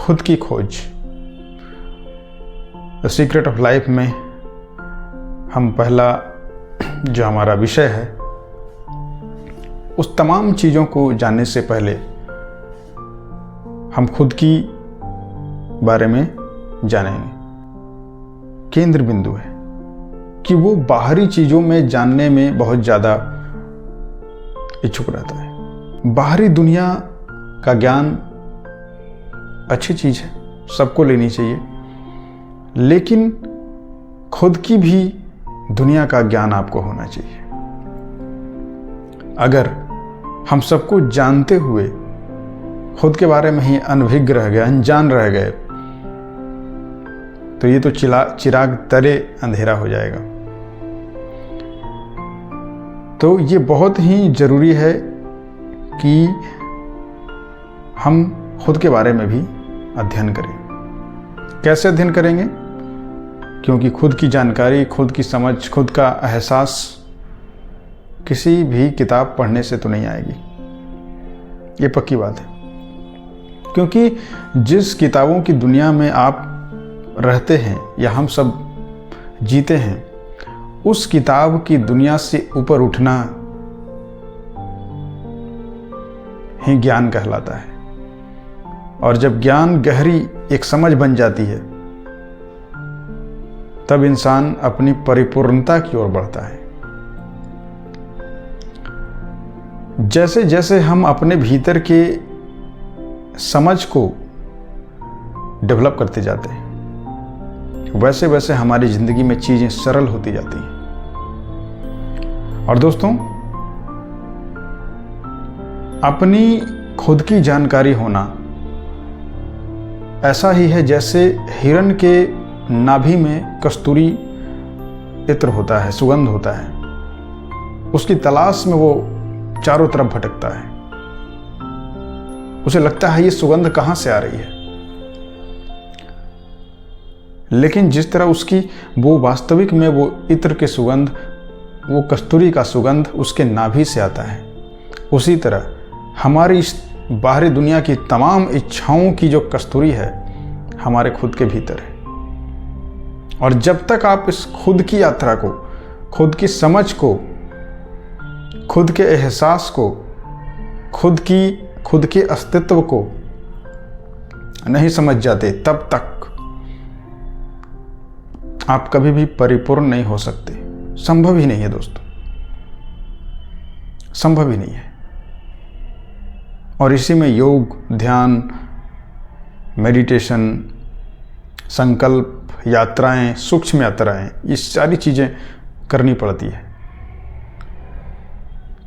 खुद की खोज। द सीक्रेट ऑफ लाइफ में हम पहला जो हमारा विषय है, उस तमाम चीज़ों को जानने से पहले हम खुद की बारे में जानेंगे। केंद्र बिंदु है कि वो बाहरी चीज़ों में जानने में बहुत ज़्यादा इच्छुक रहता है। बाहरी दुनिया का ज्ञान अच्छी चीज़ है, सबको लेनी चाहिए, लेकिन खुद की भी दुनिया का ज्ञान आपको होना चाहिए। अगर हम सबको जानते हुए खुद के बारे में ही अनभिज्ञ रह गए, अनजान रह गए, तो ये तो चिराग तले अंधेरा हो जाएगा। तो ये बहुत ही जरूरी है कि हम खुद के बारे में भी अध्ययन करें। कैसे अध्ययन करेंगे? क्योंकि खुद की जानकारी, खुद की समझ, खुद का एहसास किसी भी किताब पढ़ने से तो नहीं आएगी, ये पक्की बात है। क्योंकि जिस किताबों की दुनिया में आप रहते हैं या हम सब जीते हैं, उस किताब की दुनिया से ऊपर उठना ही ज्ञान कहलाता है। और जब ज्ञान गहरी एक समझ बन जाती है, तब इंसान अपनी परिपूर्णता की ओर बढ़ता है। जैसे जैसे हम अपने भीतर के समझ को डेवलप करते जाते हैं, वैसे वैसे हमारी जिंदगी में चीजें सरल होती जाती हैं। और दोस्तों, अपनी खुद की जानकारी होना ऐसा ही है जैसे हिरण के नाभि में कस्तूरी इत्र होता है, सुगंध होता है। उसकी तलाश में वो चारों तरफ भटकता है। उसे लगता है ये सुगंध कहां से आ रही है, लेकिन जिस तरह उसकी वो वास्तविक में वो इत्र के सुगंध, वो कस्तूरी का सुगंध उसके नाभि से आता है, उसी तरह हमारी इस बाहरी दुनिया की तमाम इच्छाओं की जो कस्तूरी है, हमारे खुद के भीतर है। और जब तक आप इस खुद की यात्रा को, खुद की समझ को, खुद के एहसास को, खुद के अस्तित्व को नहीं समझ जाते, तब तक आप कभी भी परिपूर्ण नहीं हो सकते। संभव ही नहीं है दोस्तों, संभव ही नहीं है। और इसी में योग, ध्यान, मेडिटेशन, संकल्प, यात्राएं, सूक्ष्म यात्राएं, ये सारी चीजें करनी पड़ती है,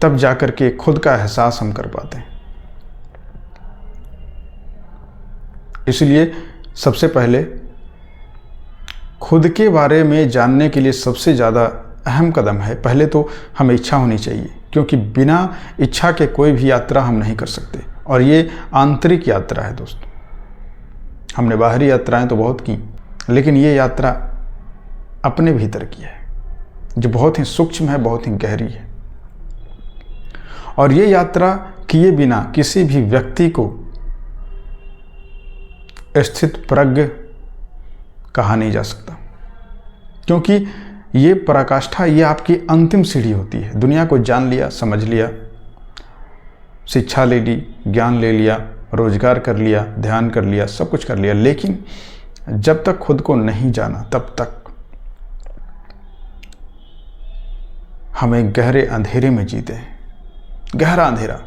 तब जाकर के खुद का एहसास हम कर पाते हैं। इसलिए सबसे पहले खुद के बारे में जानने के लिए सबसे ज़्यादा अहम कदम है, पहले तो हमें इच्छा होनी चाहिए, क्योंकि बिना इच्छा के कोई भी यात्रा हम नहीं कर सकते। और ये आंतरिक यात्रा है दोस्तों। हमने बाहरी यात्राएं तो बहुत की, लेकिन ये यात्रा अपने भीतर की है, जो बहुत ही सूक्ष्म है, बहुत ही गहरी है। और ये यात्रा किए बिना किसी भी व्यक्ति को स्थित प्रज्ञ कहा नहीं जा सकता, क्योंकि ये पराकाष्ठा, ये आपकी अंतिम सीढ़ी होती है। दुनिया को जान लिया, समझ लिया, शिक्षा ले ली, ज्ञान ले लिया, रोजगार कर लिया, ध्यान कर लिया, सब कुछ कर लिया, लेकिन जब तक खुद को नहीं जाना, तब तक हमें गहरे अंधेरे में जीते हैं। गहरा अंधेरा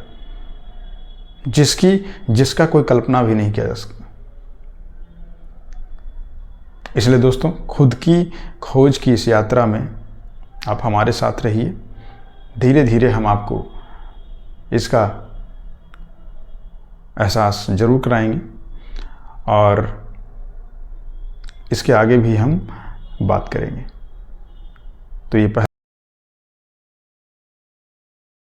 जिसका कोई कल्पना भी नहीं किया जा सकता। इसलिए दोस्तों, खुद की खोज की इस यात्रा में आप हमारे साथ रहिए। धीरे धीरे हम आपको इसका एहसास जरूर कराएंगे, और इसके आगे भी हम बात करेंगे। तो ये